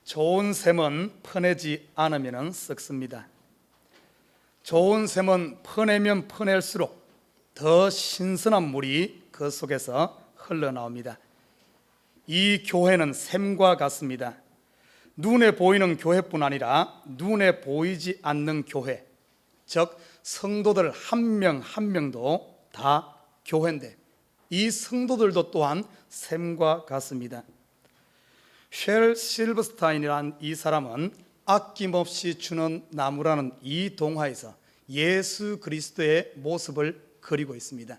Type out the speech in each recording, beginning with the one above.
좋은 샘은 퍼내지 않으면 썩습니다. 좋은 샘은 퍼내면 퍼낼수록 더 신선한 물이 그 속에서 흘러나옵니다. 이 교회는 샘과 같습니다. 눈에 보이는 교회뿐 아니라 눈에 보이지 않는 교회, 즉 성도들 한 명 한 명도 다 교회인데 이 성도들도 또한 샘과 같습니다. 쉘 실버스타인이란 이 사람은 아낌없이 주는 나무라는 이 동화에서 예수 그리스도의 모습을 그리고 있습니다.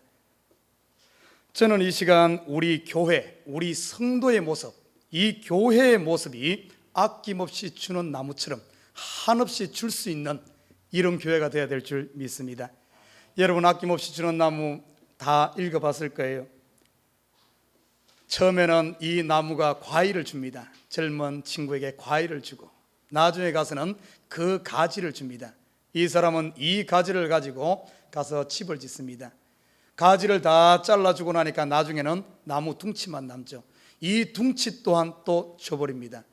저는 이 시간 우리 교회, 우리 성도의 모습, 이 교회의 모습이 아낌없이 주는 나무처럼 한없이 줄 수 있는 이런 교회가 되어야 될 줄 믿습니다. 여러분, 아낌없이 주는 나무 다 읽어봤을 거예요. 처음에는 이 나무가 과일을 줍니다. 젊은 친구에게 과일을 주고 나중에 가서는 그 가지를 줍니다. 이 사람은 이 가지를 가지고 가서 집을 짓습니다. 가지를 다 잘라주고 나니까 나중에는 나무 둥치만 남죠. 이 둥치 또한 또 줘버립니다.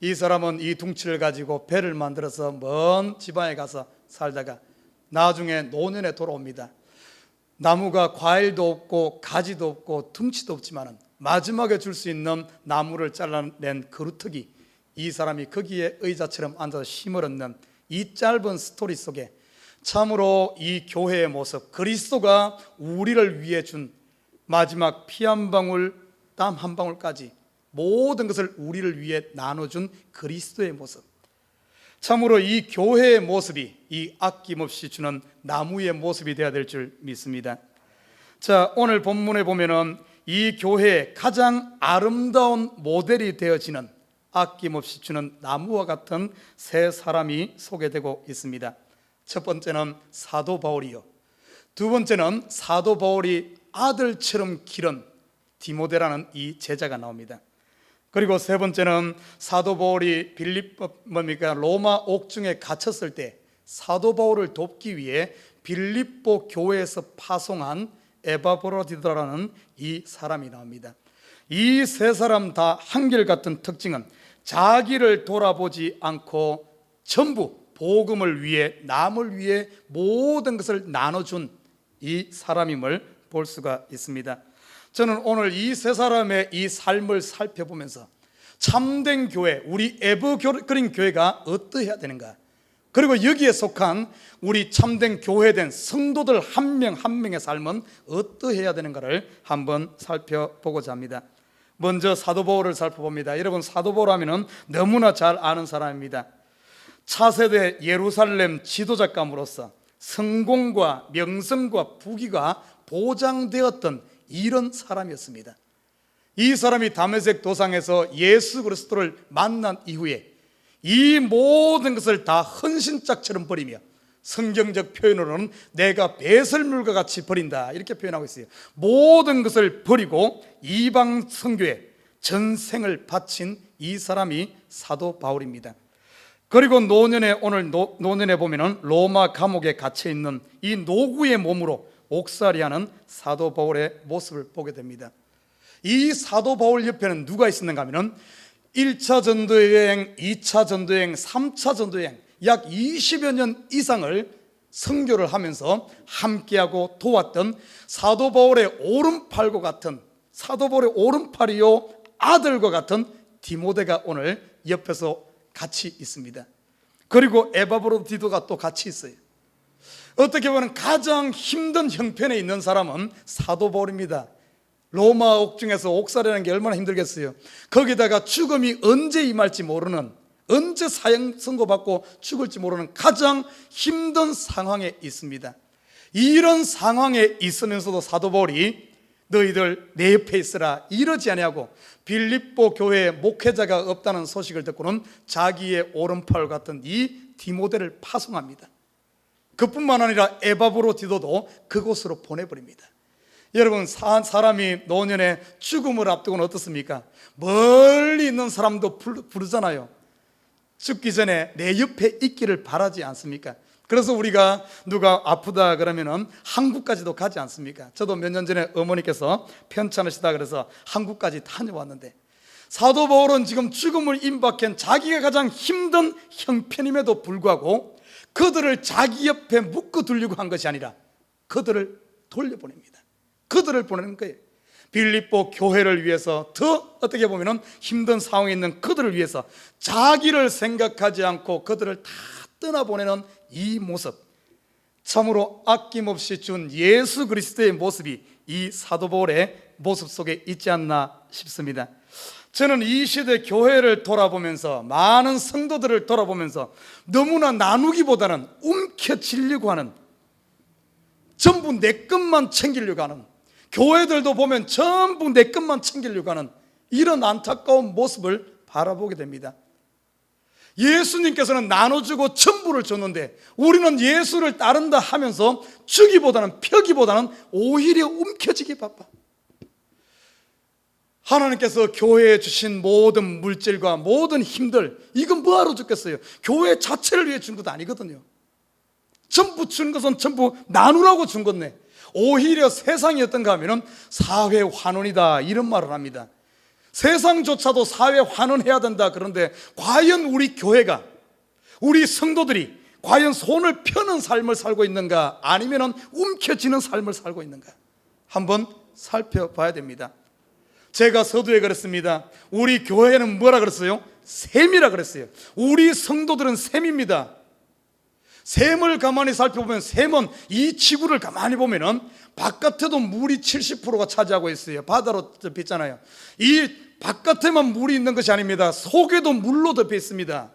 이 사람은 이 둥치를 가지고 배를 만들어서 먼 지방에 가서 살다가 나중에 노년에 돌아옵니다. 나무가 과일도 없고 가지도 없고 둥치도 없지만 마지막에 줄 수 있는 나무를 잘라낸 그루터기, 이 사람이 거기에 의자처럼 앉아서 힘을 얻는 이 짧은 스토리 속에 참으로 이 교회의 모습, 그리스도가 우리를 위해 준 마지막 피 한 방울, 땀 한 방울까지 모든 것을 우리를 위해 나눠준 그리스도의 모습, 참으로 이 교회의 모습이 이 아낌없이 주는 나무의 모습이 되어야 될 줄 믿습니다. 자, 오늘 본문에 보면은 이 교회의 가장 아름다운 모델이 되어지는 아낌없이 주는 나무와 같은 세 사람이 소개되고 있습니다. 첫 번째는 사도 바울이요, 두 번째는 사도 바울이 아들처럼 기른 디모데라는 이 제자가 나옵니다. 그리고 세 번째는 사도 바울이 로마 옥중에 갇혔을 때 사도 바울을 돕기 위해 빌립보 교회에서 파송한 에바브로디도라는 이 사람이 나옵니다. 이 세 사람 다 한결같은 특징은 자기를 돌아보지 않고 전부 복음을 위해, 남을 위해 모든 것을 나눠준 이 사람임을 볼 수가 있습니다. 저는 오늘 이 세 사람의 이 삶을 살펴보면서 참된 교회, 우리 에버그린 교회가 어떠해야 되는가, 그리고 여기에 속한 우리 참된 교회된 성도들 한 명 한 명의 삶은 어떠해야 되는가를 한번 살펴보고자 합니다. 먼저 사도 바울을 살펴봅니다. 여러분, 사도 바울 하면은 너무나 잘 아는 사람입니다. 차세대 예루살렘 지도자감으로서 성공과 명성과 부귀가 보장되었던 이런 사람이었습니다. 이 사람이 다메섹 도상에서 예수 그리스도를 만난 이후에 이 모든 것을 다 헌신짝처럼 버리며, 성경적 표현으로는 내가 배설물과 같이 버린다 이렇게 표현하고 있어요. 모든 것을 버리고 이방 선교에 전생을 바친 이 사람이 사도 바울입니다. 그리고 노년에, 오늘 노년에 보면은 로마 감옥에 갇혀 있는 이 노구의 몸으로 옥살이하는 사도 바울의 모습을 보게 됩니다. 이 사도 바울 옆에는 누가 있었는가 하면은 1차 전도여행, 2차 전도여행, 3차 전도여행 약 20여 년 이상을 선교를 하면서 함께하고 도왔던 사도 바울의 오른팔과 같은, 사도 바울의 오른팔이요 아들과 같은 디모데가 오늘 옆에서 같이 있습니다. 그리고 에바브로디도가 또 같이 있어요. 어떻게 보면 가장 힘든 형편에 있는 사람은 사도 바울입니다. 로마 옥중에서 옥살이라는 게 얼마나 힘들겠어요. 거기다가 죽음이 언제 임할지 모르는, 언제 사형 선고받고 죽을지 모르는 가장 힘든 상황에 있습니다. 이런 상황에 있으면서도 사도 바울이 너희들 내 옆에 있으라 이러지 아니하고 빌립보 교회에 목회자가 없다는 소식을 듣고는 자기의 오른팔 같은 이 디모데를 파송합니다. 그뿐만 아니라 에바브로디도도 그곳으로 보내버립니다. 여러분, 사람이 노년에 죽음을 앞두고는 어떻습니까? 멀리 있는 사람도 부르잖아요. 죽기 전에 내 옆에 있기를 바라지 않습니까? 그래서 우리가 누가 아프다 그러면은 한국까지도 가지 않습니까? 저도 몇 년 전에 어머니께서 편찮으시다 그래서 한국까지 다녀왔는데 사도 바울은 지금 죽음을 임박한 자기가 가장 힘든 형편임에도 불구하고 그들을 자기 옆에 묶어두려고 한 것이 아니라 그들을 돌려보냅니다. 그들을 보내는 거예요. 빌립보 교회를 위해서, 더 어떻게 보면 힘든 상황에 있는 그들을 위해서 자기를 생각하지 않고 그들을 다 떠나보내는 이 모습, 참으로 아낌없이 준 예수 그리스도의 모습이 이 사도 바울의 모습 속에 있지 않나 싶습니다. 저는 이 시대 교회를 돌아보면서, 많은 성도들을 돌아보면서 너무나 나누기보다는 움켜쥐려고 하는, 전부 내 것만 챙기려고 하는, 교회들도 보면 전부 내 것만 챙기려고 하는 이런 안타까운 모습을 바라보게 됩니다. 예수님께서는 나눠주고 전부를 줬는데 우리는 예수를 따른다 하면서 주기보다는 펴기보다는 오히려 움켜쥐기 바빠. 하나님께서 교회에 주신 모든 물질과 모든 힘들, 이건 뭐하러 줬겠어요? 교회 자체를 위해 준 것도 아니거든요. 전부 준 것은 전부 나누라고 준 건데, 오히려 세상이 어떤가 하면 사회 환원이다 이런 말을 합니다. 세상조차도 사회 환원해야 된다. 그런데 과연 우리 교회가, 우리 성도들이 과연 손을 펴는 삶을 살고 있는가, 아니면 움켜쥐는 삶을 살고 있는가, 한번 살펴봐야 됩니다. 제가 서두에 그랬습니다. 우리 교회는 뭐라 그랬어요? 샘이라 그랬어요. 우리 성도들은 샘입니다. 샘을 가만히 살펴보면, 샘은 이 지구를 가만히 보면은 바깥에도 물이 70%가 차지하고 있어요. 바다로 덮여 있잖아요. 이 바깥에만 물이 있는 것이 아닙니다. 속에도 물로 덮여 있습니다.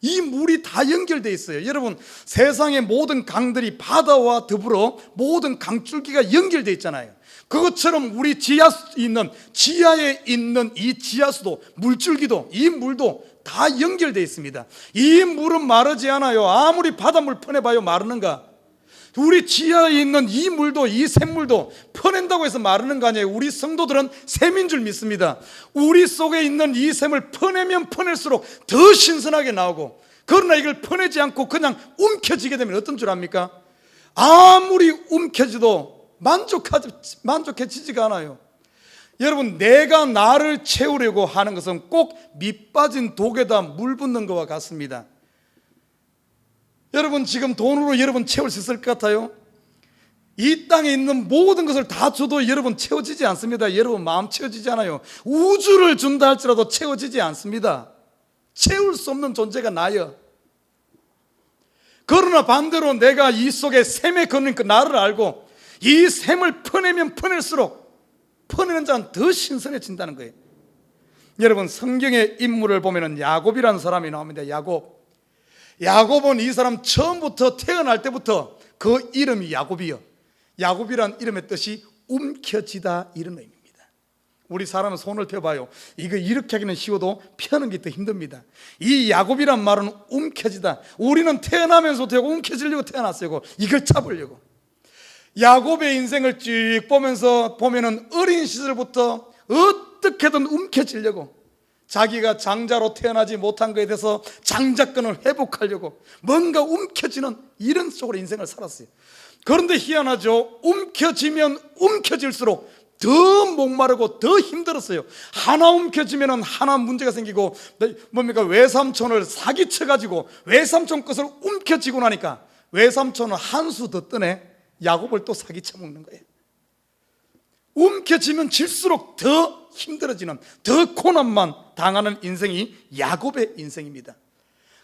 이 물이 다 연결되어 있어요. 여러분, 세상의 모든 강들이 바다와 더불어 모든 강줄기가 연결되어 있잖아요. 그것처럼 우리 지하에 있는 이 지하수도, 물줄기도, 이 물도 다 연결되어 있습니다. 이 물은 마르지 않아요. 아무리 바닷물 퍼내봐요, 마르는가? 우리 지하에 있는 이 물도, 이 샘물도 퍼낸다고 해서 마르는 거 아니에요. 우리 성도들은 샘인 줄 믿습니다. 우리 속에 있는 이 샘을 퍼내면 퍼낼수록 더 신선하게 나오고, 그러나 이걸 퍼내지 않고 그냥 움켜쥐게 되면 어떤 줄 압니까? 아무리 움켜쥐도 만족해지지가 않아요. 여러분, 내가 나를 채우려고 하는 것은 꼭 밑빠진 독에다 물 붓는 것과 같습니다. 여러분, 지금 돈으로 여러분 채울 수 있을 것 같아요? 이 땅에 있는 모든 것을 다 줘도 여러분 채워지지 않습니다. 여러분 마음 채워지지 않아요. 우주를 준다 할지라도 채워지지 않습니다. 채울 수 없는 존재가 나요. 그러나 반대로 내가 이 속에 샘에 거는 그 나를 알고 이 샘을 퍼내면 퍼낼수록 퍼내는 자는 더 신선해진다는 거예요. 여러분, 성경의 인물을 보면 야곱이라는 사람이 나옵니다. 야곱은 이 사람 처음부터, 태어날 때부터 그 이름이 야곱이요, 야곱이란 이름의 뜻이 움켜쥐다 이런 의미입니다. 우리 사람은 손을 펴봐요. 이거 이렇게 하기는 쉬워도 펴는 게 더 힘듭니다. 이 야곱이란 말은 움켜쥐다. 우리는 태어나면서부터 움켜쥐려고 태어났어요. 이걸 잡으려고. 야곱의 인생을 쭉 보면서 보면은 어린 시절부터 어떻게든 움켜쥐려고, 자기가 장자로 태어나지 못한 것에 대해서 장자권을 회복하려고 뭔가 움켜쥐는 이런 쪽으로 인생을 살았어요. 그런데 희한하죠. 움켜쥐면 움켜질수록 더 목마르고 더 힘들었어요. 하나 움켜쥐면 하나 문제가 생기고, 뭡니까? 외삼촌을 사기쳐가지고 외삼촌 것을 움켜쥐고 나니까 외삼촌은 한 수 더 뜨네. 야곱을 또 사기쳐 먹는 거예요. 움켜쥐면 질수록 더 힘들어지는, 더 고난만 당하는 인생이 야곱의 인생입니다.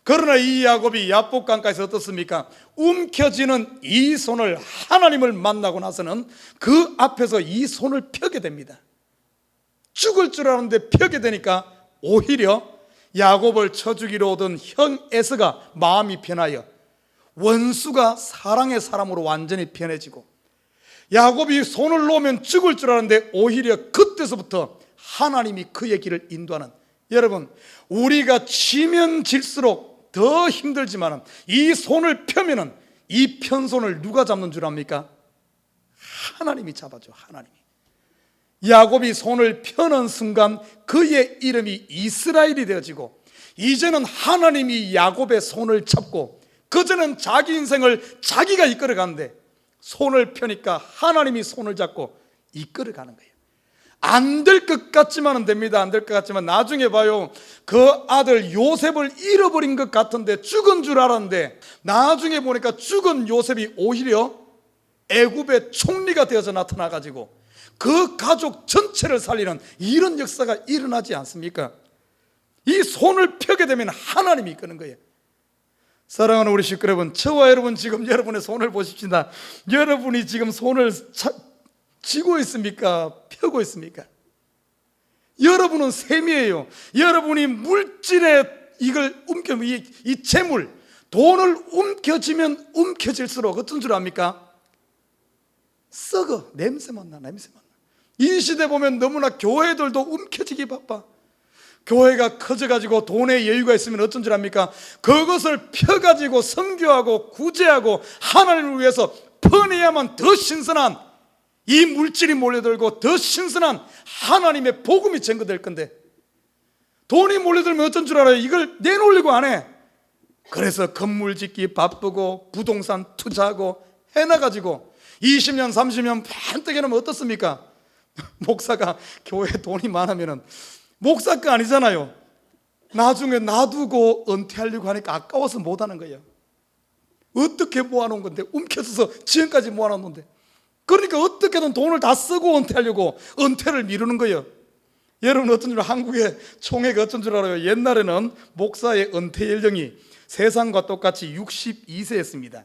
그러나 이 야곱이 야복강가에서 어떻습니까? 움켜쥐는 이 손을, 하나님을 만나고 나서는 그 앞에서 이 손을 펴게 됩니다. 죽을 줄 알았는데 펴게 되니까 오히려 야곱을 쳐 죽이러 오던 형 에서가 마음이 변하여 원수가 사랑의 사람으로 완전히 변해지고, 야곱이 손을 놓으면 죽을 줄 알았는데 오히려 그때서부터 하나님이 그의 길을 인도하는, 여러분, 우리가 치면 질수록 더 힘들지만 이 손을 펴면은 이 편손을 누가 잡는 줄 압니까? 하나님이 잡아줘. 하나님이. 야곱이 손을 펴는 순간 그의 이름이 이스라엘이 되어지고, 이제는 하나님이 야곱의 손을 잡고, 그전엔 자기 인생을 자기가 이끌어가는데 손을 펴니까 하나님이 손을 잡고 이끌어가는 거예요. 안 될 것 같지만은 됩니다. 안 될 것 같지만 나중에 봐요. 그 아들 요셉을 잃어버린 것 같은데, 죽은 줄 알았는데 나중에 보니까 죽은 요셉이 오히려 애굽의 총리가 되어서 나타나가지고 그 가족 전체를 살리는 이런 역사가 일어나지 않습니까? 이 손을 펴게 되면 하나님이 이끄는 거예요. 사랑하는 우리 식구 여러분, 저와 여러분 지금 여러분의 손을 보십시다. 여러분이 지금 손을 쥐고 있습니까? 펴고 있습니까? 여러분은 셈이에요. 여러분이 물질에 이걸 이 재물, 돈을 움켜쥐면 움켜질수록 어떤 줄 압니까? 썩어. 냄새만 나. 이 시대 보면 너무나 교회들도 움켜쥐기 바빠. 교회가 커져가지고 돈에 여유가 있으면 어떤 줄 압니까? 그것을 펴가지고 선교하고 구제하고 하나님을 위해서 퍼내야만 더 신선한 이 물질이 몰려들고 더 신선한 하나님의 복음이 증거될 건데, 돈이 몰려들면 어떤 줄 알아요? 이걸 내놓으려고 안 해. 그래서 건물 짓기 바쁘고 부동산 투자하고 해놔가지고 20년 30년 반뜩 해놓으면 어떻습니까? 목사가 교회에 돈이 많으면 목사가 아니잖아요. 나중에 놔두고 은퇴하려고 하니까 아까워서 못하는 거예요. 어떻게 모아놓은 건데, 움켜서서 지금까지 모아놓은 건데, 그러니까 어떻게든 돈을 다 쓰고 은퇴하려고 은퇴를 미루는 거예요. 여러분 어떤 줄, 한국의 총회가 어떤 줄 알아요? 옛날에는 목사의 은퇴 연령이 세상과 똑같이 62세였습니다.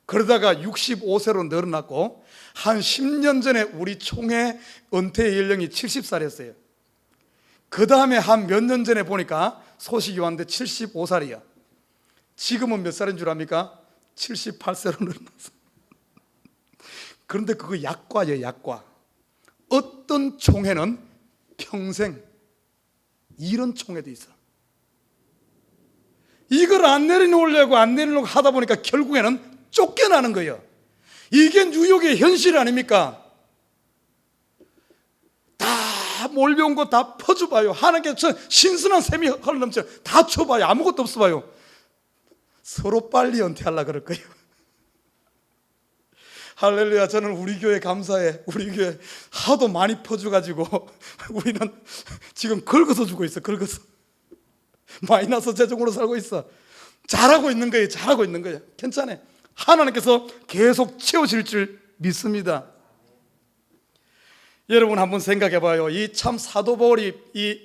그러다가 65세로 늘어났고 한 10년 전에 우리 총회 은퇴 연령이 70살이었어요. 그 다음에 한 몇 년 전에 보니까 소식이 왔는데 75살이야. 지금은 몇 살인 줄 압니까? 78세로 늘어났어. 그런데 그거 약과예요, 약과. 어떤 총회는 평생, 이런 총회도 있어. 이걸 안 내려놓으려고 하다 보니까 결국에는 쫓겨나는 거예요. 이게 뉴욕의 현실 아닙니까? 다 몰려온 거 다 퍼줘봐요. 하나님께서 신선한 샘이 흘러넘쳐 다 줘봐요. 아무것도 없어봐요. 서로 빨리 은퇴하려고 그럴 거예요. 할렐루야. 저는 우리 교회 감사해. 우리 교회 하도 많이 퍼줘가지고 우리는 지금 긁어서 주고 있어. 긁어서 마이너스 재정으로 살고 있어. 잘하고 있는 거예요. 잘하고 있는 거예요. 괜찮아요. 하나님께서 계속 채우실 줄 믿습니다. 여러분 한번 생각해 봐요. 이 참 사도 바울이 이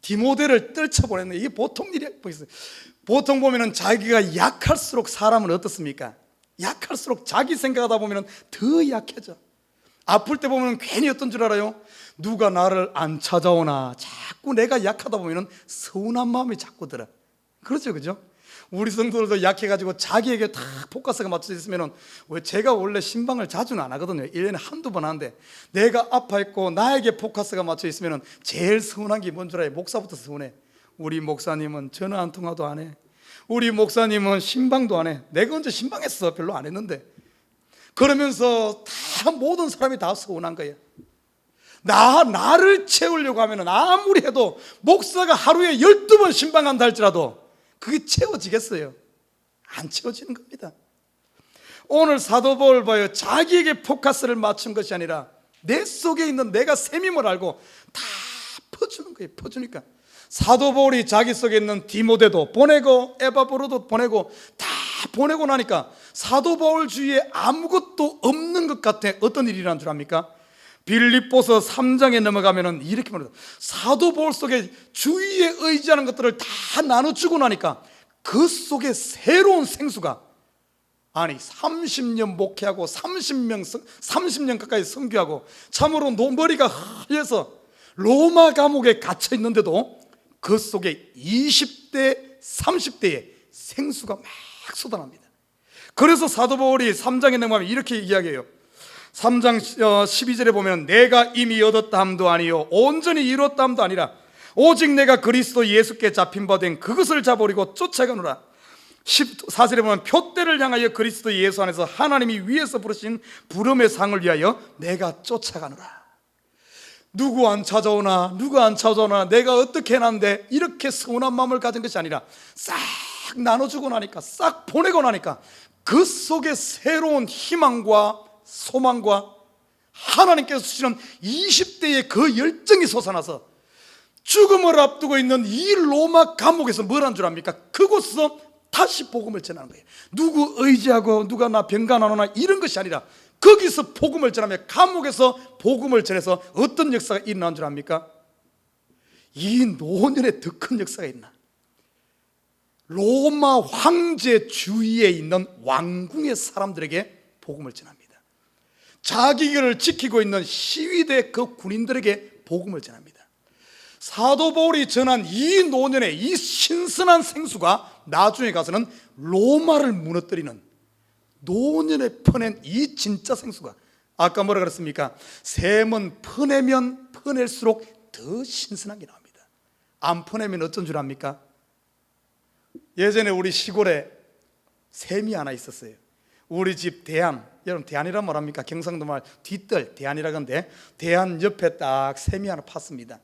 디모데를 떨쳐보냈네. 이게 보통 일이 보이세요? 보통 보면은 자기가 약할수록 사람은 어떻습니까? 약할수록 자기 생각하다 보면 더 약해져. 아플 때 보면 괜히 어떤 줄 알아요? 누가 나를 안 찾아오나. 자꾸 내가 약하다 보면 서운한 마음이 자꾸 들어. 그렇죠, 그죠? 우리 성도들도 약해가지고 자기에게 다 포커스가 맞춰져 있으면, 왜 제가 원래 신방을 자주는 안 하거든요. 1년에 한두 번 하는데 내가 아파있고 나에게 포커스가 맞춰 있으면 제일 서운한 게 뭔 줄 알아요? 목사부터 서운해. 우리 목사님은 전화 한 통화도 안 해. 우리 목사님은 신방도 안 해. 내가 언제 신방했어? 별로 안 했는데. 그러면서 다 모든 사람이 다 서운한 거예요. 나를 채우려고 하면 아무리 해도 목사가 하루에 12번 신방한다 할지라도 그게 채워지겠어요? 안 채워지는 겁니다. 오늘 사도 바울 봐요. 자기에게 포커스를 맞춘 것이 아니라 내 속에 있는 내가 셈임을 알고 다 퍼주는 거예요. 퍼주니까 사도 바울이 자기 속에 있는 디모데도 보내고 에바브로도 보내고 다 보내고 나니까 사도 바울 주위에 아무것도 없는 것 같아. 어떤 일이 일어난 줄 압니까? 빌립보서 3장에 넘어가면은 이렇게 말합니다. 사도 바울 속에 주위에 의지하는 것들을 다 나눠주고 나니까 그 속에 새로운 생수가, 아니 30년 목회하고 30년 가까이 선교하고 참으로 머리가 하얘서 로마 감옥에 갇혀 있는데도 그 속에 20대 30대의 생수가 막 쏟아납니다. 그래서 사도 바울이 3장에 넘어가면 이렇게 이야기해요. 3장 12절에 보면 내가 이미 얻었다 함도 아니요 온전히 이뤘다 함도 아니라 오직 내가 그리스도 예수께 잡힌 바 된 그것을 잡으려고 쫓아가노라. 14절에 보면 표대를 향하여 그리스도 예수 안에서 하나님이 위에서 부르신 부름의 상을 위하여 내가 쫓아가노라. 누구 안 찾아오나 내가 어떻게 해놨는데 이렇게 서운한 마음을 가진 것이 아니라 싹 나눠주고 나니까, 싹 보내고 나니까 그 속에 새로운 희망과 소망과 하나님께서 주시는 20대의 그 열정이 솟아나서 죽음을 앞두고 있는 이 로마 감옥에서 뭘 한 줄 압니까? 그곳에서 다시 복음을 전하는 거예요. 누구 의지하고 누가 나 병가 안 오나 이런 것이 아니라 거기서 복음을 전하며 감옥에서 복음을 전해서 어떤 역사가 일어난 줄 압니까? 이 노년에 더 큰 역사가 있나? 로마 황제 주위에 있는 왕궁의 사람들에게 복음을 전합니다. 자기 길을 지키고 있는 시위대 그 군인들에게 복음을 전합니다. 사도 바울이 전한 이 노년의 이 신선한 생수가 나중에 가서는 로마를 무너뜨리는 노년에 퍼낸 이 진짜 생수가, 아까 뭐라 그랬습니까? 샘은 퍼내면 퍼낼수록 더 신선한 게 나옵니다. 안 퍼내면 어쩐 줄 압니까? 예전에 우리 시골에 샘이 하나 있었어요. 우리 집 대안, 여러분 대안이란 뭐랍니까? 경상도 말 뒷뜰 대안이라 하는데 대안 옆에 딱 샘이 하나 팠습니다.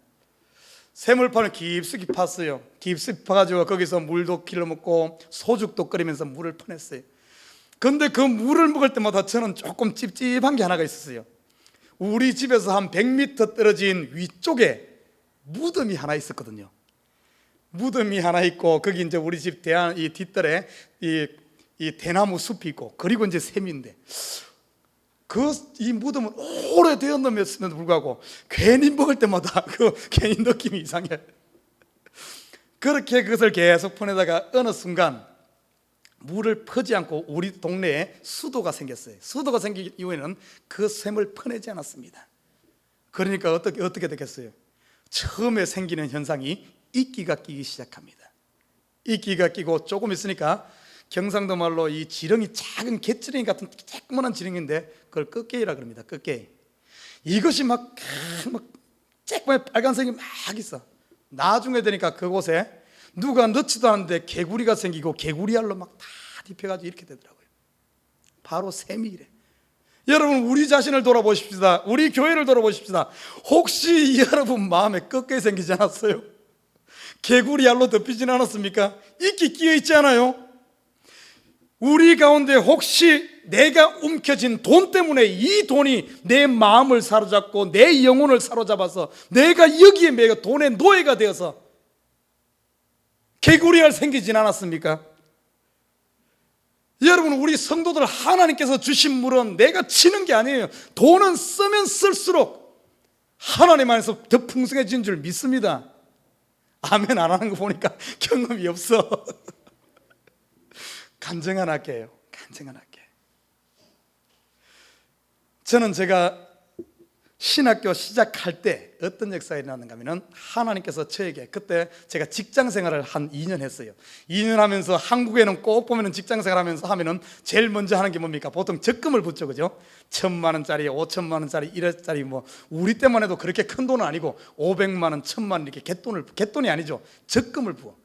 샘을 파는 깊숙이 팠어요. 깊숙이 파가지고 거기서 물도 길러먹고 소죽도 끓이면서 물을 퍼냈어요. 근데 그 물을 먹을 때마다 저는 조금 찝찝한 게 하나가 있었어요. 우리 집에서 한 100m 떨어진 위쪽에 무덤이 하나 있었거든요. 무덤이 하나 있고 거기 이제 우리 집 대안 이 뒷뜰에 이 대나무 숲이 있고 그리고 이제 샘인데 이 무덤은 오래되었음에도 불구하고 괜히 먹을 때마다 괜히 느낌이 이상해. 그렇게 그것을 계속 퍼내다가 어느 순간 물을 퍼지 않고 우리 동네에 수도가 생겼어요. 수도가 생긴 이후에는 그 샘을 퍼내지 않았습니다. 그러니까 어떻게 됐겠어요? 처음에 생기는 현상이 이끼가 끼기 시작합니다. 이끼가 끼고 조금 있으니까 경상도 말로 이 지렁이, 작은 개지렁이 같은 조그만한 지렁이인데 그걸 끄깨이라 그럽니다. 끄깨이. 이것이 막 조그만 빨간색이 막 있어. 나중에 되니까 그곳에 누가 넣지도 않는데 개구리가 생기고 개구리알로 막 다 뒤펴가지고 이렇게 되더라고요. 바로 샘이 이래. 여러분 우리 자신을 돌아보십시다. 우리 교회를 돌아보십시다. 혹시 여러분 마음에 끄깨이 생기지 않았어요? 개구리알로 덮이진 않았습니까? 이끼 끼어 있지 않아요? 우리 가운데 혹시 내가 움켜쥔 돈 때문에 이 돈이 내 마음을 사로잡고 내 영혼을 사로잡아서 내가 여기에 매여 돈의 노예가 되어서 개구리알 생기진 않았습니까? 여러분 우리 성도들 하나님께서 주신 물은 내가 치는 게 아니에요. 돈은 쓰면 쓸수록 하나님 안에서 더 풍성해진 줄 믿습니다. 아멘 안 하는 거 보니까 경험이 없어. 간증 하나 할게요. 간증 하나 할게요. 저는 제가 신학교 시작할 때 어떤 역사가 일어났는가 하면 하나님께서 저에게 그때 제가 직장 생활을 한 2년 했어요. 2년 하면서 한국에는 꼭 보면 직장 생활 하면서 하면은 제일 먼저 하는 게 뭡니까? 보통 적금을 붓죠. 그죠? 1,000만 원짜리, 5천만 원짜리, 1억짜리 뭐 우리 때만 해도 그렇게 큰 돈은 아니고 500만 원, 1,000만 원 이렇게 갯돈이 아니죠. 적금을 부어.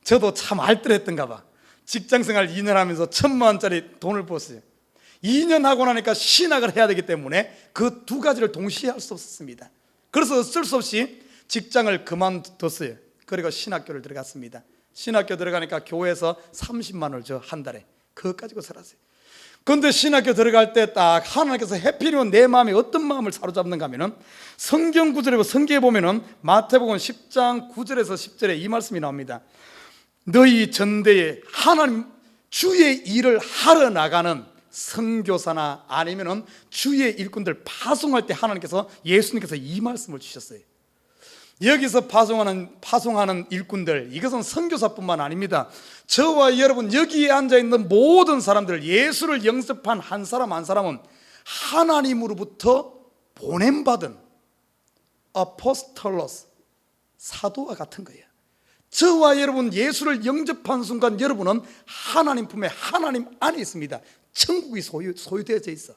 저도 참 알뜰했던가 봐. 직장 생활 2년 하면서 1,000만 원짜리 돈을 부었어요. 2년 하고 나니까 신학을 해야 되기 때문에 그 두 가지를 동시에 할 수 없었습니다. 그래서 어쩔 수 없이 직장을 그만뒀어요. 그리고 신학교를 들어갔습니다. 신학교 들어가니까 교회에서 30만 원을 줘, 한 달에. 그거 가지고 살았어요. 그런데 신학교 들어갈 때 딱 하나님께서 해필이면 내 마음이 어떤 마음을 사로잡는가 하면은 성경 구절에 성경에 보면은 마태복음 10장 9절에서 10절에 이 말씀이 나옵니다. 너희 전대에 하나님 주의 일을 하러 나가는 선교사나 아니면은 주의 일꾼들 파송할 때 하나님께서 예수님께서 이 말씀을 주셨어요. 여기서 파송하는 일꾼들, 이것은 선교사뿐만 아닙니다. 저와 여러분 여기에 앉아있는 모든 사람들, 예수를 영접한 한 사람 한 사람은 하나님으로부터 보냄받은 아포스톨로스, 사도와 같은 거예요. 저와 여러분 예수를 영접한 순간 여러분은 하나님 품에, 하나님 안에 있습니다. 천국이 소유되어져 있어.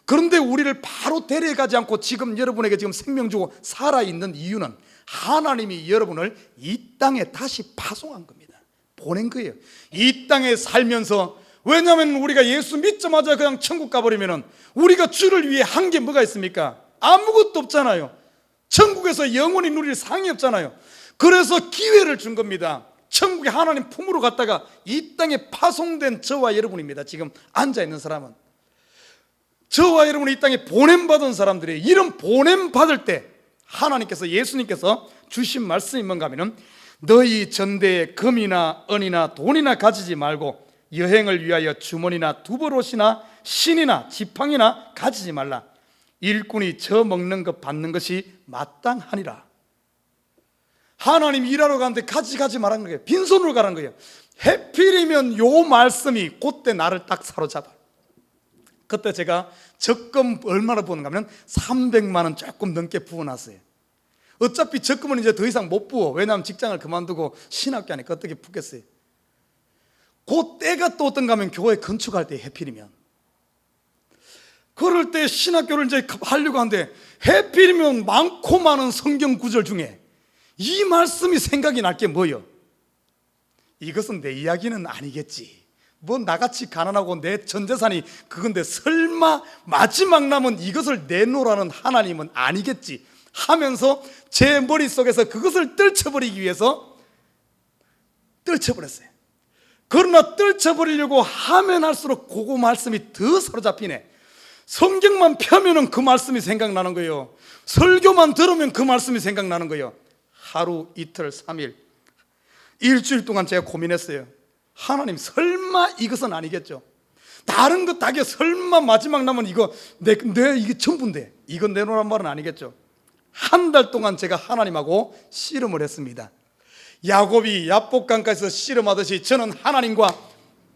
그런데 우리를 바로 데려가지 않고 지금 여러분에게 지금 생명 주고 살아있는 이유는 하나님이 여러분을 이 땅에 다시 파송한 겁니다. 보낸 거예요. 이 땅에 살면서, 왜냐하면 우리가 예수 믿자마자 그냥 천국 가버리면 우리가 주를 위해 한 게 뭐가 있습니까? 아무것도 없잖아요. 천국에서 영원히 누릴 상이 없잖아요. 그래서 기회를 준 겁니다. 천국에 하나님 품으로 갔다가 이 땅에 파송된 저와 여러분입니다. 지금 앉아있는 사람은 저와 여러분이 이 땅에 보냄받은 사람들이 이런 보냄받을 때 하나님께서, 예수님께서 주신 말씀이 뭔가 하면은 너희 전대에 금이나 은이나 돈이나 가지지 말고 여행을 위하여 주머니나 두벌옷이나 신이나 지팡이나 가지지 말라. 일꾼이 저 먹는 것 받는 것이 마땅하니라. 하나님 일하러 가는데 가지 말라는 거예요. 빈손으로 가라는 거예요. 해필이면 요 말씀이 그때 나를 딱 사로잡아. 그때 제가 적금 얼마나 부었는가 하면 300만 원 조금 넘게 부어놨어요. 어차피 적금은 이제 더 이상 못 부어. 왜냐하면 직장을 그만두고 신학교 안에 어떻게 붓겠어요. 그 때가 또 어떤가 하면 교회 건축할 때 해필이면, 그럴 때 신학교를 이제 하려고 하는데 해필이면 많고 많은 성경 구절 중에 이 말씀이 생각이 날 게 뭐예요? 이것은 내 이야기는 아니겠지, 뭐 나같이 가난하고 내 전 재산이 그건데 설마 마지막 남은 이것을 내놓으라는 하나님은 아니겠지 하면서 제 머릿속에서 그것을 떨쳐버리기 위해서 떨쳐버렸어요. 그러나 떨쳐버리려고 하면 할수록 그거 말씀이 더 사로잡히네. 성경만 펴면은 그 말씀이 생각나는 거예요. 설교만 들으면 그 말씀이 생각나는 거예요. 하루, 이틀, 3일, 일주일 동안 제가 고민했어요. 하나님, 설마 이것은 아니겠죠? 다른 것 다 설마 마지막 남은 이거 내 이게 전부인데 이건 내놓으란 말은 아니겠죠? 한 달 동안 제가 하나님하고 씨름을 했습니다. 야곱이 야복강가에서 씨름하듯이 저는 하나님과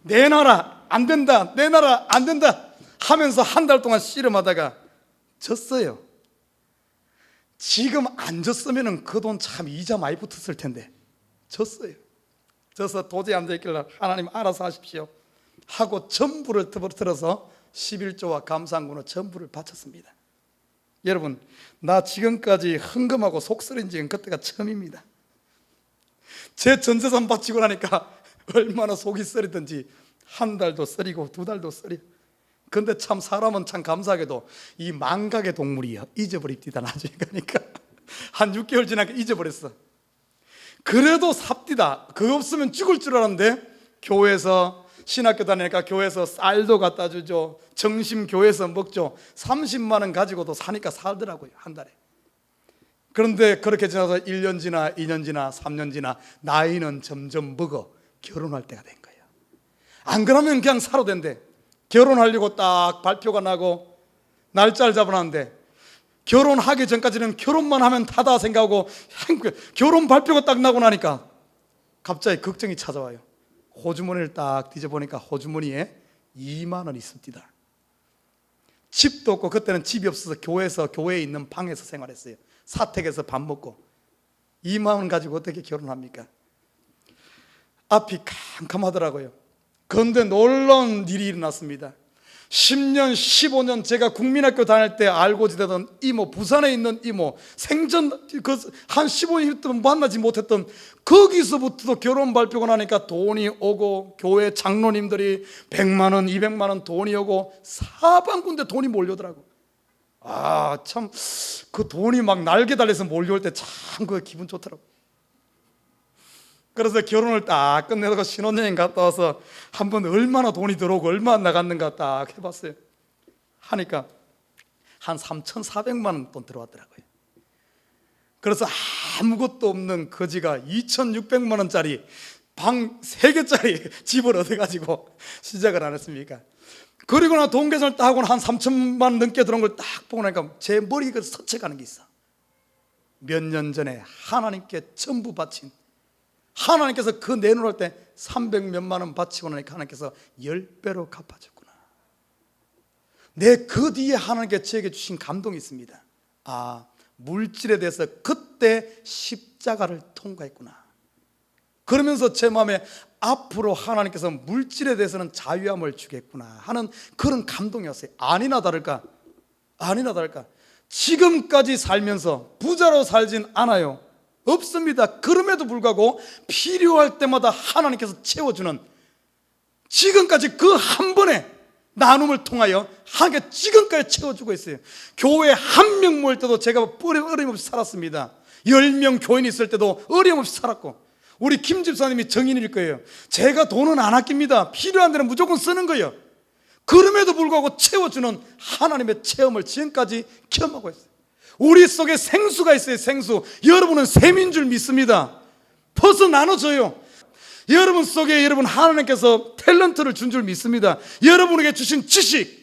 내 나라 안 된다, 내 나라 안 된다 하면서 한 달 동안 씨름하다가 졌어요. 지금 안 졌으면 그 돈 참 이자 많이 붙었을 텐데 졌어요. 져서 도저히 안 되길래 하나님 알아서 하십시오 하고 전부를 들어서 11조와 감사한군으로 전부를 바쳤습니다. 여러분, 나 지금까지 헌금하고 속쓰린 지는 그때가 처음입니다. 제 전재산 바치고 나니까 얼마나 속이 쓰리든지 한 달도 쓰리고 두 달도 쓰리. 근데 참 사람은 참 감사하게도 이 망각의 동물이야. 잊어버립디다. 나중에 가니까 한 6개월 지나니까 잊어버렸어. 그래도 삽디다. 그거 없으면 죽을 줄 알았는데 교회에서 신학교 다니니까 교회에서 쌀도 갖다 주죠. 점심 교회에서 먹죠. 30만 원 가지고도 사니까 살더라고요, 한 달에. 그런데 그렇게 지나서 1년 지나 2년 지나 3년 지나 나이는 점점 먹어 결혼할 때가 된 거예요. 안 그러면 그냥 살아도 된대. 결혼하려고 딱 발표가 나고 날짜를 잡아놨는데 결혼하기 전까지는 결혼만 하면 다다 생각하고 결혼 발표가 딱 나고 나니까 갑자기 걱정이 찾아와요. 호주머니를 딱 뒤져보니까 호주머니에 2만 원 있습니다. 집도 없고 그때는 집이 없어서 교회에 있는 방에서 생활했어요. 사택에서 밥 먹고 2만 원 가지고 어떻게 결혼합니까? 앞이 캄캄하더라고요. 그런데 놀라운 일이 일어났습니다. 10년, 15년 제가 국민학교 다닐 때 알고 지내던 이모, 부산에 있는 이모, 생전 한 15년 동안 만나지 못했던 거기서부터도 결혼 발표가 나니까 돈이 오고 교회 장로님들이 100만 원, 200만 원 돈이 오고 사방군데 돈이 몰려오더라고. 아, 참 그 돈이 막 날개 달려서 몰려올 때 참 그 기분 좋더라고. 그래서 결혼을 딱 끝내고 신혼여행 갔다 와서 한번 얼마나 돈이 들어오고 얼마나 나갔는가 딱 해봤어요. 하니까 한 3,400만 원 돈 들어왔더라고요. 그래서 아무것도 없는 거지가 2,600만 원짜리 방 3개짜리 집을 얻어가지고 시작을 안 했습니까? 그리고 나 돈 계산을 딱 하고는 한 3천만 원 넘게 들어온 걸 딱 보고 나니까 제 머리가 서쳐가는 게 있어. 몇 년 전에 하나님께 전부 바친, 하나님께서 그 내놓을 때 300몇만 원 바치고 나니까 하나님께서 10배로 갚아줬구나. 내 그 뒤에 하나님께 저에게 주신 감동이 있습니다. 아, 물질에 대해서 그때 십자가를 통과했구나. 그러면서 제 마음에 앞으로 하나님께서 물질에 대해서는 자유함을 주겠구나 하는 그런 감동이었어요. 아니나 다를까 지금까지 살면서 부자로 살진 않아요. 없습니다. 그럼에도 불구하고 필요할 때마다 하나님께서 채워주는, 지금까지 그 한 번의 나눔을 통하여 하나님께 지금까지 채워주고 있어요. 교회 한 명 모일 때도 제가 어림없이 살았습니다. 10명 교인이 있을 때도 어림없이 살았고, 우리 김 집사님이 정인일 거예요. 제가 돈은 안 아낍니다. 필요한 데는 무조건 쓰는 거예요. 그럼에도 불구하고 채워주는 하나님의 체험을 지금까지 경험하고 있어요. 우리 속에 생수가 있어요. 생수. 여러분은 샘인 줄 믿습니다. 퍼서 나눠줘요. 여러분 속에 여러분 하나님께서 탤런트를 준 줄 믿습니다. 여러분에게 주신 지식,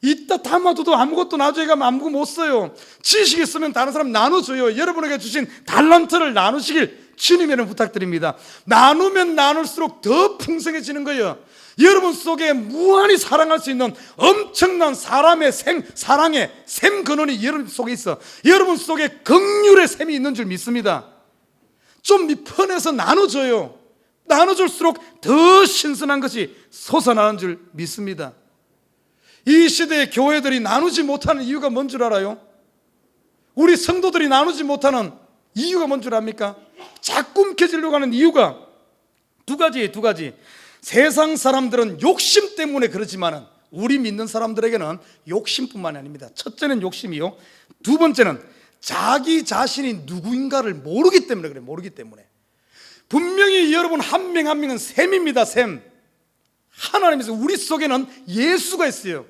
이따 담아둬도 아무것도 나중에 가면 아무것도 못 써요. 지식 있으면 다른 사람 나눠줘요. 여러분에게 주신 달란트를 나누시길 주님에는 부탁드립니다. 나누면 나눌수록 더 풍성해지는 거예요. 여러분 속에 무한히 사랑할 수 있는 엄청난 사랑의 샘 근원이 여러분 속에 있어. 여러분 속에 긍휼의 샘이 있는 줄 믿습니다. 좀 편해서 나눠줘요. 나눠줄수록 더 신선한 것이 솟아나는 줄 믿습니다. 이 시대의 교회들이 나누지 못하는 이유가 뭔 줄 알아요? 우리 성도들이 나누지 못하는 이유가 뭔 줄 압니까? 자꾸 움켜쥐려고 하는 이유가 두 가지. 세상 사람들은 욕심 때문에 그렇지만은 우리 믿는 사람들에게는 욕심뿐만이 아닙니다. 첫째는 욕심이요. 두 번째는 자기 자신이 누구인가를 모르기 때문에 그래요. 모르기 때문에. 분명히 여러분 한 명 한 명은 샘입니다. 샘. 하나님에서 우리 속에는 예수가 있어요.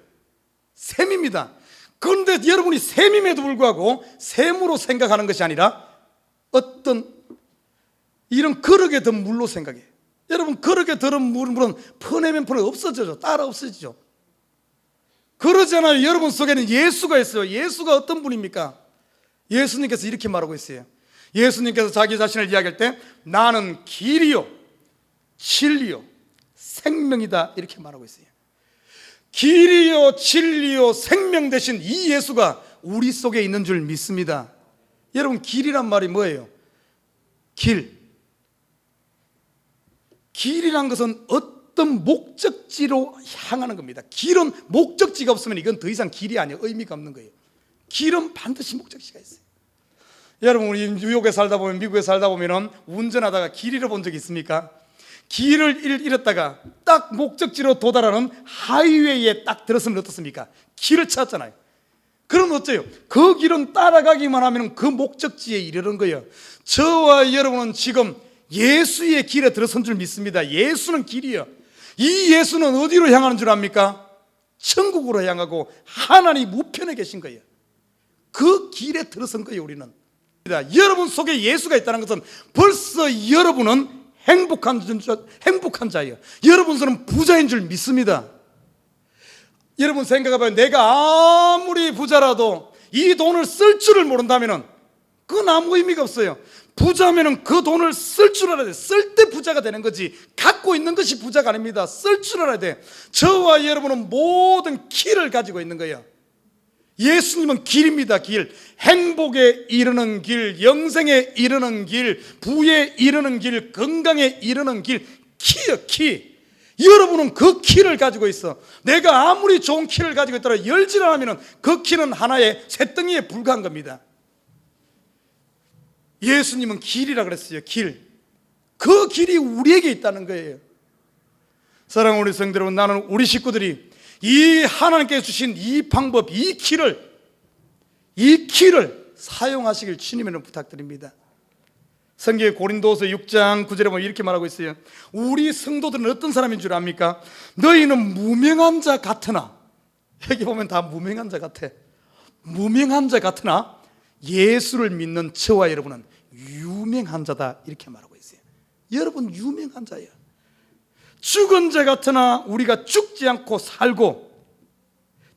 샘입니다. 그런데 여러분이 샘임에도 불구하고 샘으로 생각하는 것이 아니라 어떤 이런 거르게 든 물로 생각해. 여러분 거르게 든 물은 퍼내면 없어져요. 따라 없어지죠. 그러잖아요. 여러분 속에는 예수가 있어요. 예수가 어떤 분입니까? 예수님께서 이렇게 말하고 있어요. 예수님께서 자기 자신을 이야기할 때 나는 길이요 진리요 생명이다 이렇게 말하고 있어요. 길이요 진리요 생명 되신 이 예수가 우리 속에 있는 줄 믿습니다. 여러분 길이란 말이 뭐예요? 길이란 것은 어떤 목적지로 향하는 겁니다. 길은 목적지가 없으면 이건 더 이상 길이 아니에요. 의미가 없는 거예요. 길은 반드시 목적지가 있어요. 여러분 우리 뉴욕에 살다 보면 미국에 살다 보면 운전하다가 길 잃어본 적 있습니까? 길을 잃었다가 딱 목적지로 도달하는 하이웨이에 딱 들었으면 어떻습니까? 길을 찾았잖아요. 그럼 어째요? 그 길은 따라가기만 하면 그 목적지에 이르는 거예요. 저와 여러분은 지금 예수의 길에 들어선 줄 믿습니다. 예수는 길이요. 이 예수는 어디로 향하는 줄 압니까? 천국으로 향하고 하나님 우편에 계신 거예요. 그 길에 들어선 거예요. 우리는 여러분 속에 예수가 있다는 것은 벌써 여러분은 행복한 자예요. 여러분 저는 부자인 줄 믿습니다. 여러분 생각해봐요. 내가 아무리 부자라도 이 돈을 쓸 줄을 모른다면 그건 아무 의미가 없어요. 부자면 그 돈을 쓸 줄 알아야 돼. 쓸 때 부자가 되는 거지 갖고 있는 것이 부자가 아닙니다. 쓸 줄 알아야 돼. 저와 여러분은 모든 길을 가지고 있는 거예요. 예수님은 길입니다. 길. 행복에 이르는 길, 영생에 이르는 길, 부에 이르는 길, 건강에 이르는 길. 키요, 키. 여러분은 그 키를 가지고 있어. 내가 아무리 좋은 키를 가지고 있더라도 열질 않으면 그 키는 하나의 쇳덩이에 불과한 겁니다. 예수님은 길이라 그랬어요. 길. 그 길이 우리에게 있다는 거예요. 사랑하는 우리 성도 여러분, 나는 우리 식구들이 이 하나님께서 주신 이 방법, 이 키를 사용하시길 주님에는 부탁드립니다. 성경의 고린도서 6장 9절에 보면 이렇게 말하고 있어요. 우리 성도들은 어떤 사람인 줄 압니까? 너희는 무명한 자 같으나, 여기 보면 다 무명한 자 같아. 무명한 자 같으나 예수를 믿는 저와 여러분은 유명한 자다 이렇게 말하고 있어요. 여러분 유명한 자예요. 죽은 자 같으나 우리가 죽지 않고 살고,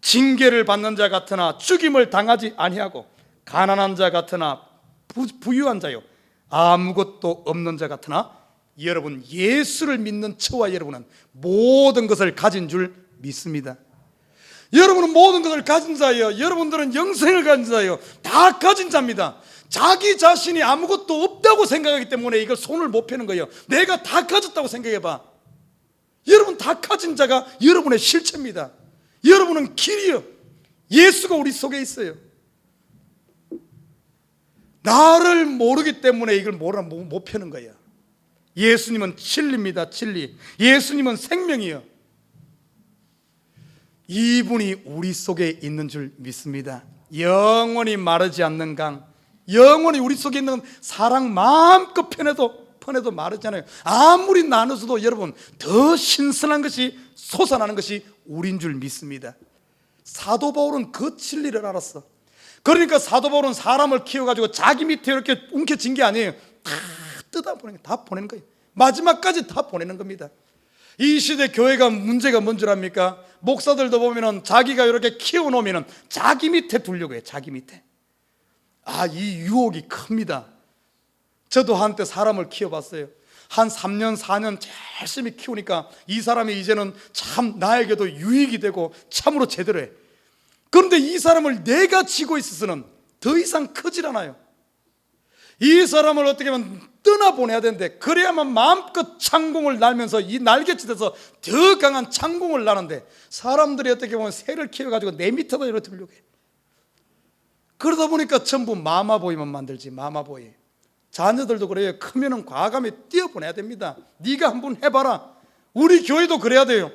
징계를 받는 자 같으나 죽임을 당하지 아니하고, 가난한 자 같으나 부유한 자요 아무것도 없는 자 같으나 여러분 예수를 믿는 저와 여러분은 모든 것을 가진 줄 믿습니다. 여러분은 모든 것을 가진 자예요. 여러분들은 영생을 가진 자예요. 다 가진 자입니다. 자기 자신이 아무것도 없다고 생각하기 때문에 이걸 손을 못 펴는 거예요. 내가 다 가졌다고 생각해봐. 여러분 다 가진 자가 여러분의 실체입니다. 여러분은 길이요. 예수가 우리 속에 있어요. 나를 모르기 때문에 이걸 못 펴는 거예요. 예수님은 진리입니다. 진리. 예수님은 생명이요. 이분이 우리 속에 있는 줄 믿습니다. 영원히 마르지 않는 강, 영원히 우리 속에 있는 사랑 마음껏 편해도 섭판해도 마르잖아요. 아무리 나눠서도 여러분 더 신선한 것이 솟아나는 것이 우린 줄 믿습니다. 사도 바울은 그 진리를 알았어. 그러니까 사도 바울은 사람을 키워가지고 자기 밑에 이렇게 움켜쥔 게 아니에요. 다 뜯어보내는, 다 보내는 거예요. 마지막까지 다 보내는 겁니다. 이 시대 교회가 문제가 뭔 줄 압니까? 목사들도 보면은 자기가 이렇게 키워놓으면은 자기 밑에 두려고 해요. 자기 밑에. 이 유혹이 큽니다. 저도 한때 사람을 키워봤어요. 한 3년 4년 열심히 키우니까 이 사람이 이제는 참 나에게도 유익이 되고 참으로 제대로 해. 그런데 이 사람을 내가 쥐고 있어서는 더 이상 크질 않아요. 이 사람을 어떻게 하면 떠나보내야 되는데, 그래야만 마음껏 창공을 날면서 이 날개짓에서 더 강한 창공을 나는데, 사람들이 어떻게 보면 새를 키워가지고 내 밑에다 이렇게 두려고 해. 그러다 보니까 전부 마마보이만 만들지. 마마보이. 자녀들도 그래요. 크면은 과감히 뛰어보내야 됩니다. 네가 한번 해봐라. 우리 교회도 그래야 돼요.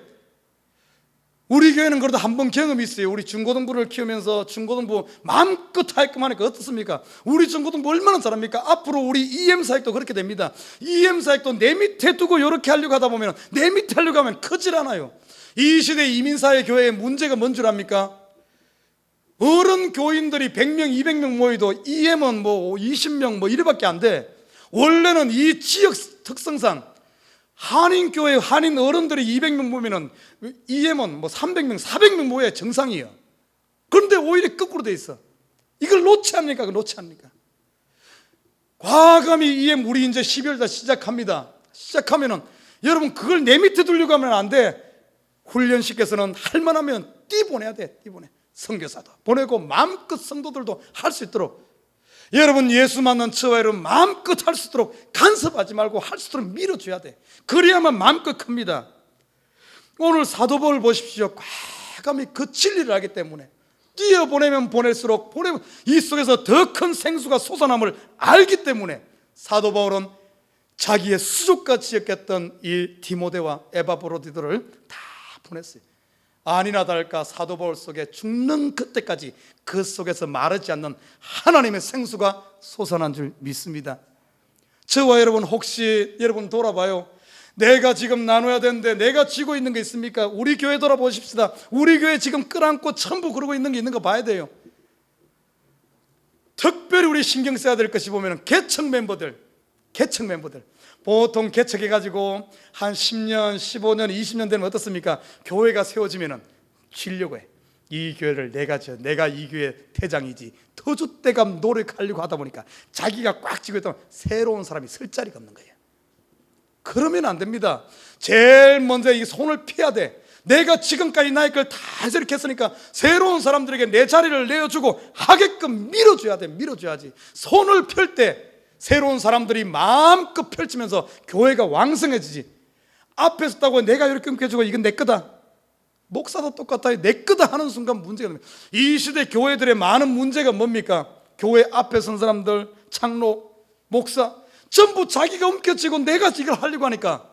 우리 교회는 그래도 한번 경험이 있어요. 우리 중고등부를 키우면서 중고등부 마음껏 하게끔 하니까 어떻습니까? 우리 중고등부 얼마나 잘합니까? 앞으로 우리 EM 사역도 그렇게 됩니다. EM 사역도 내 밑에 두고 이렇게 하려고 하다 보면, 내 밑에 하려고 하면 크질 않아요. 이 시대 이민사회 교회의 문제가 뭔 줄 압니까? 어른 교인들이 100명 200명 모여도 EM은 뭐 20명 뭐 이래밖에 안 돼. 원래는 이 지역 특성상 한인교회 한인 어른들이 200명 모이면은 EM은 뭐 300명 400명 모여야 정상이에요. 그런데 오히려 거꾸로 돼 있어. 이걸 놓지 합니까? 놓지 합니까? 과감히 EM 우리 이제 12월달 시작합니다. 시작하면은 여러분 그걸 내 밑에 두려고 하면 안 돼. 훈련시켜서는 할만하면 띠보내야 돼. 띠보내. 선교사도 보내고 마음껏 성도들도 할 수 있도록, 여러분 예수 만난 저와 여러분 마음껏 할 수 있도록 간섭하지 말고 할 수 있도록 밀어줘야 돼. 그래야만 마음껏 큽니다. 오늘 사도 바울 보십시오. 과감히 그 진리를 알기 때문에 뛰어보내면 보낼수록 보내면 이 속에서 더 큰 생수가 솟아남을 알기 때문에 사도 바울은 자기의 수족같이 여겼던 이 디모데와 에바브로디들을 다 보냈어요. 아니나 다를까 사도 바울 속에 죽는 그때까지 그 속에서 마르지 않는 하나님의 생수가 솟아난 줄 믿습니다. 저와 여러분 혹시 여러분 돌아봐요. 내가 지금 나눠야 되는데 내가 쥐고 있는 게 있습니까? 우리 교회 돌아보십시다. 우리 교회 지금 끌안고 전부 그러고 있는 게 있는 거 봐야 돼요. 특별히 우리 신경 써야 될 것이 보면 개척 멤버들 보통 개척해가지고 한 10년, 15년, 20년 되면 어떻습니까? 교회가 세워지면은 쥐려고 해. 이 교회를 내가 이 교회 대장이지. 터줏대감 노력하려고 하다 보니까 자기가 꽉 쥐고 있다면 새로운 사람이 설 자리가 없는 거예요. 그러면 안 됩니다. 제일 먼저 이 손을 피해야 돼. 내가 지금까지 나의 걸 다 이렇게 했으니까 새로운 사람들에게 내 자리를 내어주고 하게끔 밀어줘야 돼. 밀어줘야지. 손을 펼 때 새로운 사람들이 마음껏 펼치면서 교회가 왕성해지지. 앞에 섰다고 내가 이렇게 움켜쥐고 이건 내 거다. 목사도 똑같아요. 내 거다 하는 순간 문제가 됩니다. 이 시대 교회들의 많은 문제가 뭡니까? 교회 앞에 선 사람들, 장로, 목사 전부 자기가 움켜쥐고 내가 이걸 하려고 하니까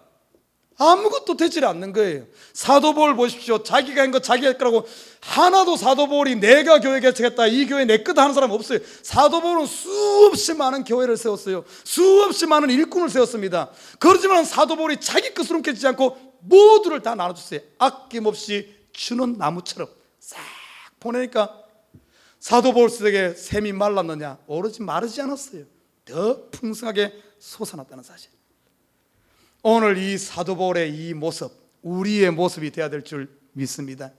아무것도 되지 않는 거예요. 사도 바울 보십시오. 자기가 한 거 자기가 할 거라고 하나도 사도 바울이 내가 교회 개척했다, 이 교회 내 거다 하는 사람 없어요. 사도 바울은 수없이 많은 교회를 세웠어요. 수없이 많은 일꾼을 세웠습니다. 그렇지만 사도 바울이 자기 것으로 움켜쥐지 않고 모두를 다 나눠줬어요. 아낌없이 주는 나무처럼 싹 보내니까 사도 바울 속에 샘이 말랐느냐? 오로지 마르지 않았어요. 더 풍성하게 솟아났다는 사실. 오늘 이 사도 바울의 이 모습, 우리의 모습이 되어야 될 줄 믿습니다.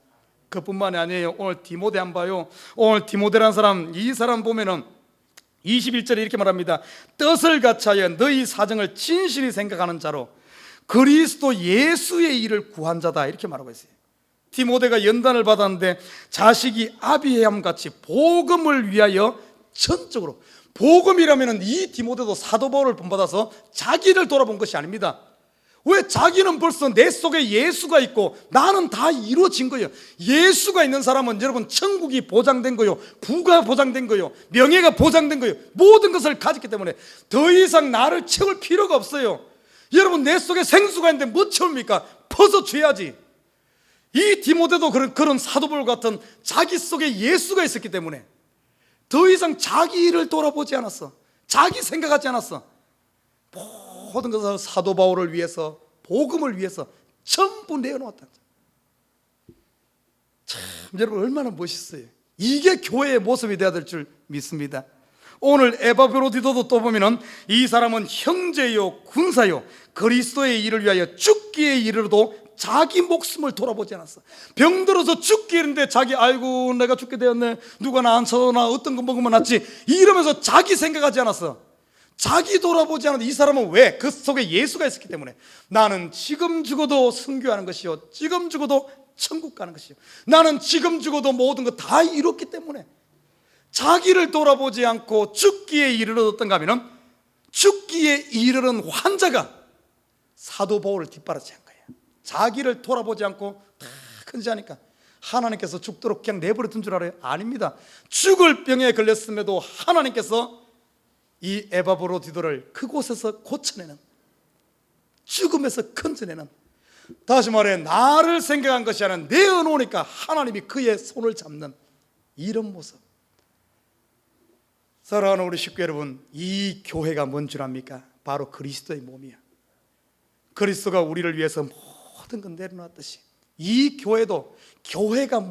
그뿐만이 아니에요. 오늘 디모데 한번 봐요. 오늘 디모데라는 사람, 이 사람 보면은 21절에 이렇게 말합니다. 뜻을 같이하여 너희 사정을 진실히 생각하는 자로 그리스도 예수의 일을 구한 자다, 이렇게 말하고 있어요. 디모데가 연단을 받았는데 자식이 아비함 같이 복음을 위하여 전적으로, 복음이라면 이 디모데도 사도 바울을 본받아서 자기를 돌아본 것이 아닙니다. 왜? 자기는 벌써 내 속에 예수가 있고 나는 다 이루어진 거예요. 예수가 있는 사람은 여러분 천국이 보장된 거요, 부가 보장된 거요, 명예가 보장된 거요, 모든 것을 가졌기 때문에 더 이상 나를 채울 필요가 없어요. 여러분 내 속에 생수가 있는데 뭐 채웁니까? 퍼서 줘야지. 이 디모데도 그런 사도 바울 같은 자기 속에 예수가 있었기 때문에 더 이상 자기 일을 돌아보지 않았어. 자기 생각하지 않았어. 모든 것을 사도 바울을 위해서, 복음을 위해서 전부 내어놓았다. 참 여러분 얼마나 멋있어요. 이게 교회의 모습이 되어야 될 줄 믿습니다. 오늘 에바브로디도도 또 보면은 이 사람은 형제요 군사요 그리스도의 일을 위하여 죽기에 이르러도 자기 목숨을 돌아보지 않았어. 병들어서 죽기 이르는데 자기 아이고 내가 죽게 되었네, 누가 나 안 쳐나, 어떤 거 먹으면 낫지, 이러면서 자기 생각하지 않았어. 자기 돌아보지 않았는데 이 사람은 왜? 그 속에 예수가 있었기 때문에 나는 지금 죽어도 순교하는 것이요 지금 죽어도 천국 가는 것이요, 나는 지금 죽어도 모든 거 다 이뤘기 때문에 자기를 돌아보지 않고 죽기에 이르렀던가 하면은 죽기에 이르는 환자가 사도 바울을 뒷바라지 한 거예요. 자기를 돌아보지 않고 다 큰지하니까 하나님께서 죽도록 그냥 내버려둔 줄 알아요? 아닙니다. 죽을 병에 걸렸음에도 하나님께서 이 에바브로디도를 그곳에서 고쳐내는, 죽음에서 건져내는, 다시 말해 나를 생각한 것이 아니라 내어놓으니까 하나님이 그의 손을 잡는 이런 모습. 사랑하는 우리 식구 여러분, 이 교회가 뭔 줄 압니까? 바로 그리스도의 몸이야. 그리스도가 우리를 위해서 모든 건 내려놨듯이 이 교회도, 교회가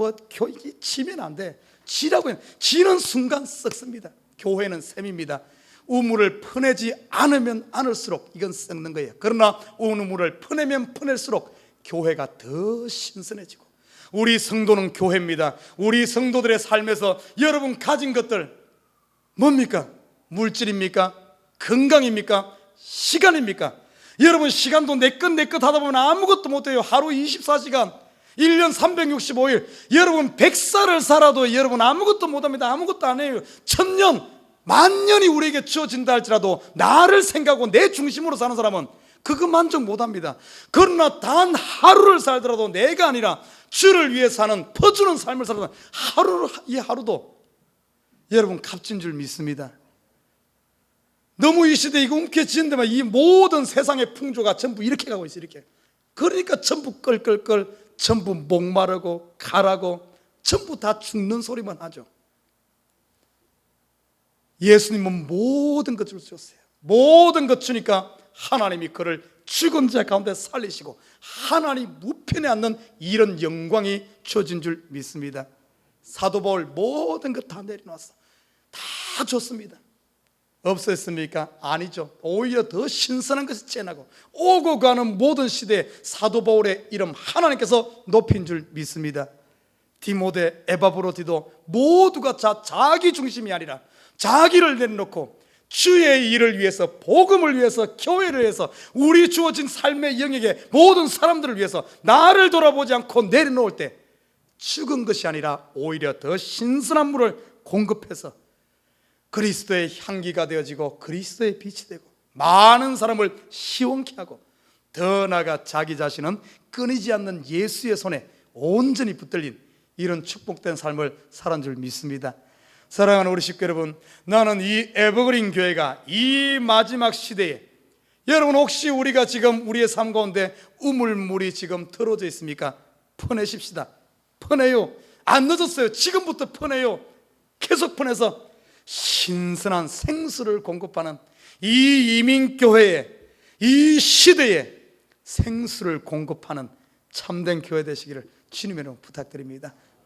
지면 안 돼. 지라고 해요. 지는 순간 썩습니다. 교회는 샘입니다. 우물을 퍼내지 않으면 않을수록 이건 썩는 거예요. 그러나 우물을 퍼내면 퍼낼수록 교회가 더 신선해지고, 우리 성도는 교회입니다. 우리 성도들의 삶에서 여러분 가진 것들 뭡니까? 물질입니까? 건강입니까? 시간입니까? 여러분 시간도 내 것 하다 보면 아무것도 못해요. 하루 24시간 1년 365일 여러분 100살을 살아도 여러분 아무것도 못합니다. 아무것도 안 해요. 1000년 만년이 우리에게 주어진다 할지라도 나를 생각하고 내 중심으로 사는 사람은 그거 만족 못합니다. 그러나 단 하루를 살더라도 내가 아니라 주를 위해 사는, 퍼주는 삶을 살아도 이 하루도 여러분 값진 줄 믿습니다. 너무 이 시대에 이거 움켜쥐는데만 이 모든 세상의 풍조가 전부 이렇게 가고 있어요. 이렇게. 그러니까 전부 끌끌끌, 전부 목마르고 가라고, 전부 다 죽는 소리만 하죠. 예수님은 모든 것을 주셨어요. 모든 것 주니까 하나님이 그를 죽은 자 가운데 살리시고 하나님 우편에 앉는 이런 영광이 주어진 줄 믿습니다. 사도 바울 모든 것 다 내려놨어. 다 줬습니다. 없었습니까? 아니죠. 오히려 더 신선한 것이 째나고 오고 가는 모든 시대에 사도 바울의 이름 하나님께서 높인 줄 믿습니다. 디모데, 에바브로디도 모두가 자기 중심이 아니라 자기를 내려놓고 주의 일을 위해서, 복음을 위해서, 교회를 위해서, 우리 주어진 삶의 영역에 모든 사람들을 위해서 나를 돌아보지 않고 내려놓을 때 죽은 것이 아니라 오히려 더 신선한 물을 공급해서 그리스도의 향기가 되어지고 그리스도의 빛이 되고 많은 사람을 시원케 하고, 더 나아가 자기 자신은 끊이지 않는 예수의 손에 온전히 붙들린 이런 축복된 삶을 살은 줄 믿습니다. 사랑하는 우리 식구 여러분, 나는 이 에버그린 교회가 이 마지막 시대에, 여러분 혹시 우리가 지금 우리의 삶 가운데 우물물이 지금 틀어져 있습니까? 퍼내십시다. 퍼내요. 안 늦었어요. 지금부터 퍼내요. 계속 퍼내서 신선한 생수를 공급하는 이 이민교회에, 이 시대에 생수를 공급하는 참된 교회 되시기를 주님의 이름으로 부탁드립니다.